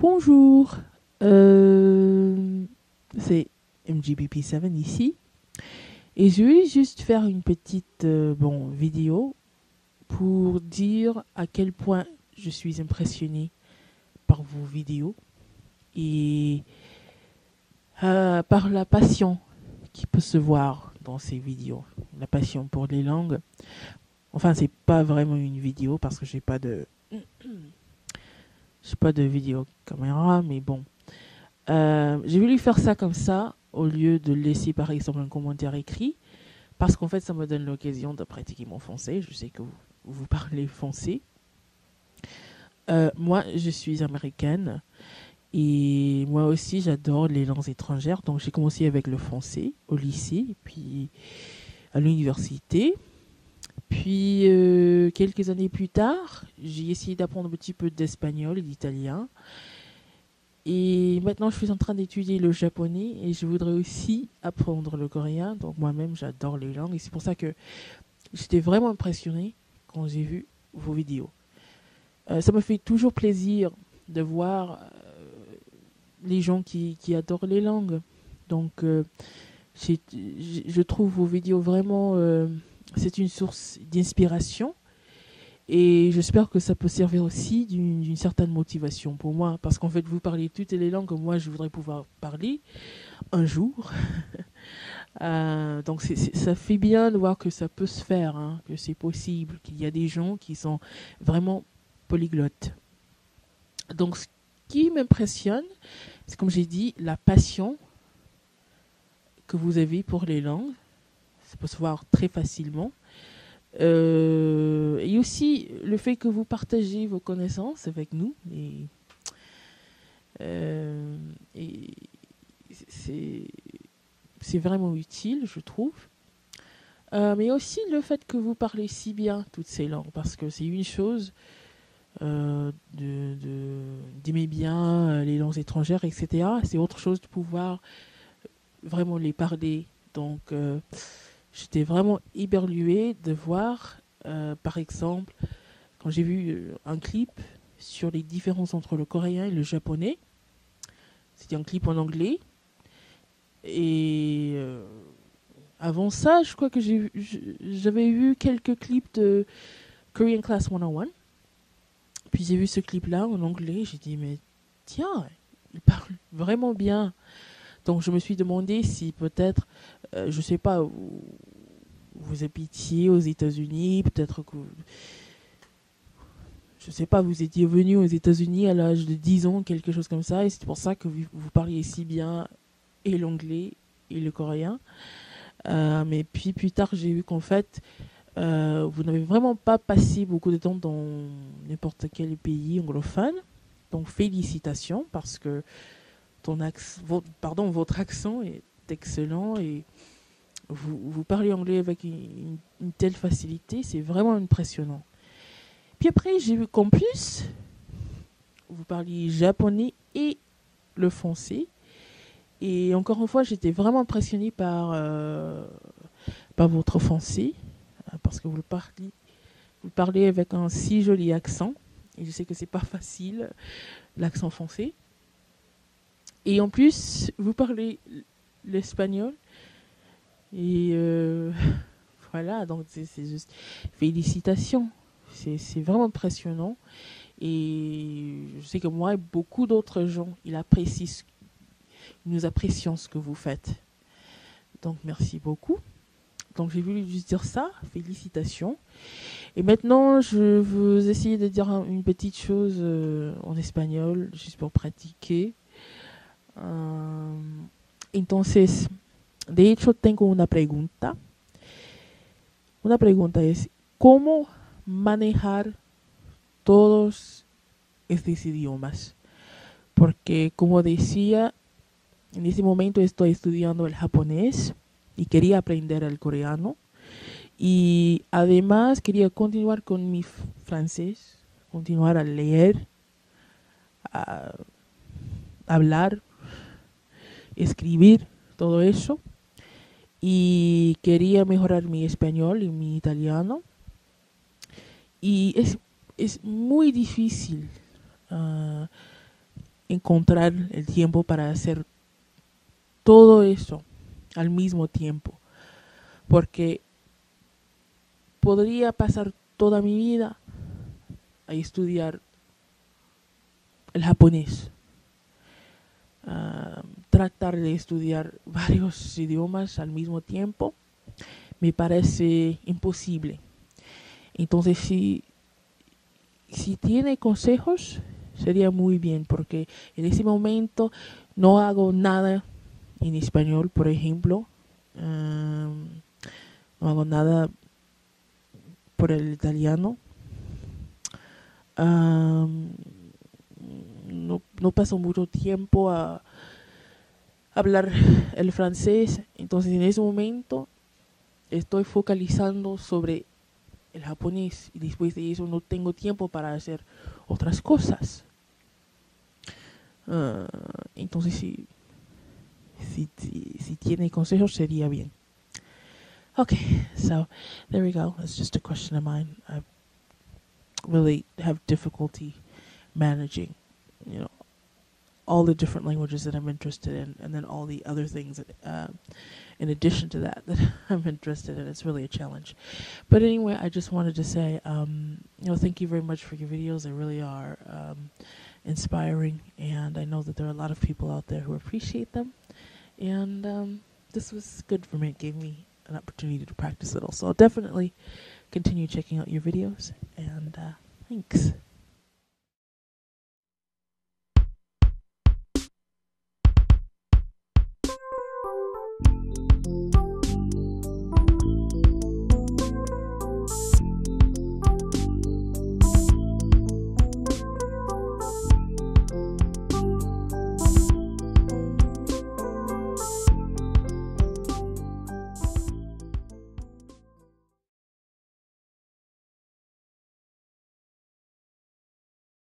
Bonjour, c'est MGBP7 ici et je vais juste faire une petite vidéo pour dire à quel point je suis impressionné par vos vidéos et par la passion qui peut se voir dans ces vidéos, la passion pour les langues. Enfin, c'est pas vraiment une vidéo parce que j'ai pas de vidéo caméra, mais bon. J'ai voulu faire ça comme ça, au lieu de laisser par exemple un commentaire écrit, parce qu'en fait ça me donne l'occasion de pratiquer mon français. Je sais que vous parlez français. Moi, je suis américaine, et moi aussi j'adore les langues étrangères, donc j'ai commencé avec le français au lycée, et puis à l'université. Puis quelques années plus tard, j'ai essayé d'apprendre un petit peu d'espagnol et d'italien. Et maintenant, je suis en train d'étudier le japonais et je voudrais aussi apprendre le coréen. Donc moi-même, j'adore les langues et c'est pour ça que j'étais vraiment impressionnée quand j'ai vu vos vidéos. Ça me fait toujours plaisir de voir les gens qui adorent les langues. Donc je trouve vos vidéos vraiment... c'est une source d'inspiration. Et j'espère que ça peut servir aussi d'une certaine motivation pour moi. Parce qu'en fait, vous parlez toutes les langues que moi, je voudrais pouvoir parler un jour. Donc, ça fait bien de voir que ça peut se faire, hein, que c'est possible, qu'il y a des gens qui sont vraiment polyglottes. Donc, ce qui m'impressionne, c'est comme j'ai dit, la passion que vous avez pour les langues. Ça peut se voir très facilement. Et aussi le fait que vous partagez vos connaissances avec nous et c'est vraiment utile, je trouve. Mais aussi le fait que vous parlez si bien toutes ces langues, parce que c'est une chose d'aimer bien les langues étrangères, etc. C'est autre chose de pouvoir vraiment les parler. Donc j'étais vraiment éberluée de voir, par exemple, quand j'ai vu un clip sur les différences entre le coréen et le japonais. C'était un clip en anglais. Et avant ça, je crois que j'avais vu quelques clips de Korean Class 101. Puis j'ai vu ce clip-là en anglais. J'ai dit, mais tiens, il parle vraiment bien. Donc je me suis demandé si peut-être, je sais pas, vous habitiez aux États-Unis, peut-être que, je sais pas, vous étiez venu aux États-Unis à l'âge de 10 ans, quelque chose comme ça, et c'est pour ça que vous parliez si bien et l'anglais et le coréen. Mais puis plus tard, j'ai vu qu'en fait, vous n'avez vraiment pas passé beaucoup de temps dans n'importe quel pays anglophone. Donc félicitations, parce que votre accent est excellent et vous parlez anglais avec une telle facilité, c'est vraiment impressionnant. Puis après, j'ai vu qu'en plus, vous parliez japonais et le français. Et encore une fois, j'étais vraiment impressionnée par votre français, parce que vous parlez avec un si joli accent. Et je sais que c'est pas facile, l'accent français. Et en plus, vous parlez l'espagnol. Et voilà, donc c'est juste félicitations. C'est vraiment impressionnant. Et je sais que moi et beaucoup d'autres gens, nous apprécions ce que vous faites. Donc merci beaucoup. Donc j'ai voulu juste dire ça, félicitations. Et maintenant, je veux essayer de dire une petite chose en espagnol, juste pour pratiquer. Entonces, de hecho tengo una pregunta. Una pregunta es, ¿cómo manejar todos estos idiomas? Porque como decía, en este momento estoy estudiando el japonés y quería aprender el coreano. Y además quería continuar con mi francés, continuar a leer, a hablar, escribir, todo eso. Y quería mejorar mi español y mi italiano. Y es muy difícil encontrar el tiempo para hacer todo eso al mismo tiempo, porque podría pasar toda mi vida a estudiar el japonés, tratar de estudiar varios idiomas al mismo tiempo me parece imposible. Entonces, si tiene consejos, sería muy bien, porque en ese momento no hago nada en español, por ejemplo. No hago nada por el italiano. No paso mucho tiempo a hablar el francés. Entonces, en ese momento estoy focalizando sobre el japonés y después de eso no tengo tiempo para hacer otras cosas. Entonces, si tiene consejos sería bien. Okay, so there we go. It's just a question of mine. I really have difficulty managing, all the different languages that I'm interested in, and then all the other things that, in addition to that I'm interested in. It's really a challenge. But anyway, I just wanted to say, thank you very much for your videos. They really are inspiring, and I know that there are a lot of people out there who appreciate them. And this was good for me. It gave me an opportunity to practice a little. So I'll definitely continue checking out your videos, and thanks.